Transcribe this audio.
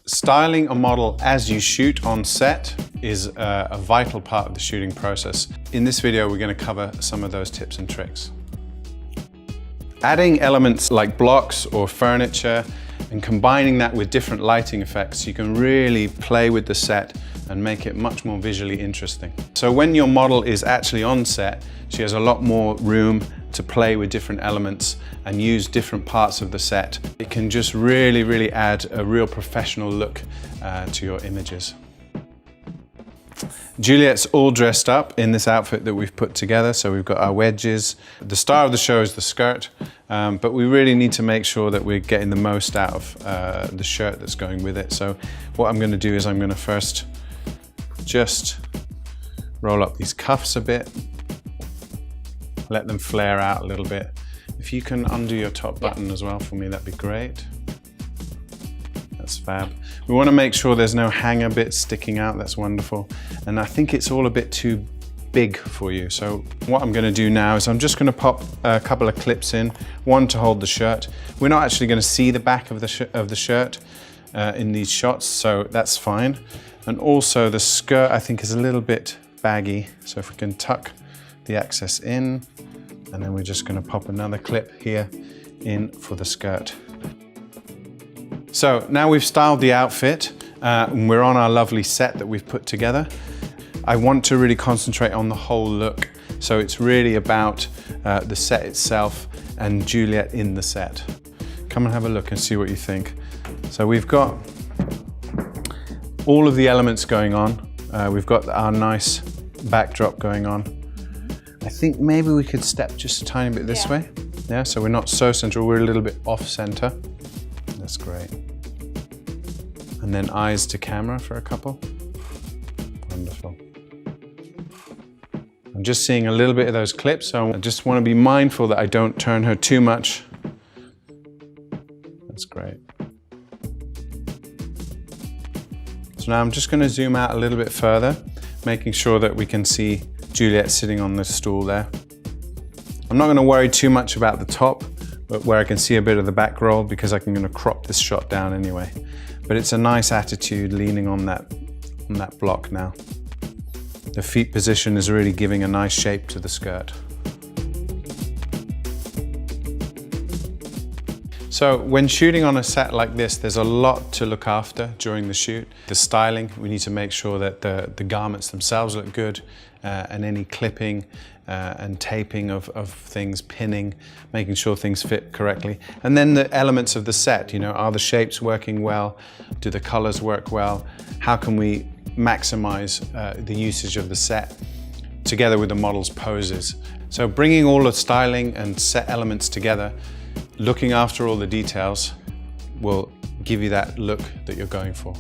Styling a model as you shoot on set is a vital part of the shooting process. In this video, we're going to cover some of those tips and tricks. Adding elements like blocks or furniture and combining that with different lighting effects, you can really play with the set and make it much more visually interesting. So when your model is actually on set, she has a lot more room to play with different elements and use different parts of the set. It can just really add a real professional look to your images. Juliet's all dressed up in this outfit that we've put together. So we've got our wedges. The star of the show is the skirt, but we really need to make sure that we're getting the most out of the shirt that's going with it. So what I'm going to do is I'm going to first just roll up these cuffs a bit, let them flare out a little bit. If you can undo your top button as well for me, that'd be great. That's fab. We want to make sure there's no hanger bits sticking out. That's wonderful. And I think it's all a bit too big for you. So what I'm going to do now is I'm just going to pop a couple of clips in, one to hold the shirt. We're not actually going to see the back of the shirt in these shots, so that's fine. And also the skirt, I think, is a little bit baggy. So if we can tuck the excess in, and then we're just going to pop another clip here in for the skirt. So now we've styled the outfit and we're on our lovely set that we've put together. I want to really concentrate on the whole look. So it's really about the set itself and Juliet in the set. Come and have a look and see what you think. So we've got all of the elements going on. We've got our nice backdrop going on. I think maybe we could step just a tiny bit this way. Yeah, so we're not so central, we're a little bit off center. That's great. And then eyes to camera for a couple. Wonderful. I'm just seeing a little bit of those clips, so I just want to be mindful that I don't turn her too much. That's great. So now I'm just going to zoom out a little bit further, making sure that we can see Juliet sitting on the stool there. I'm not going to worry too much about the top, but where I can see a bit of the back roll, because I'm going to crop this shot down anyway. But it's a nice attitude leaning on that block now. The feet position is really giving a nice shape to the skirt. So when shooting on a set like this, there's a lot to look after during the shoot. The styling, we need to make sure that the garments themselves look good, and any clipping and taping of things, pinning, making sure things fit correctly. And then the elements of the set, you know, are the shapes working well? Do the colors work well? How can we maximize the usage of the set together with the model's poses? So bringing all the styling and set elements together, looking after all the details, will give you that look that you're going for.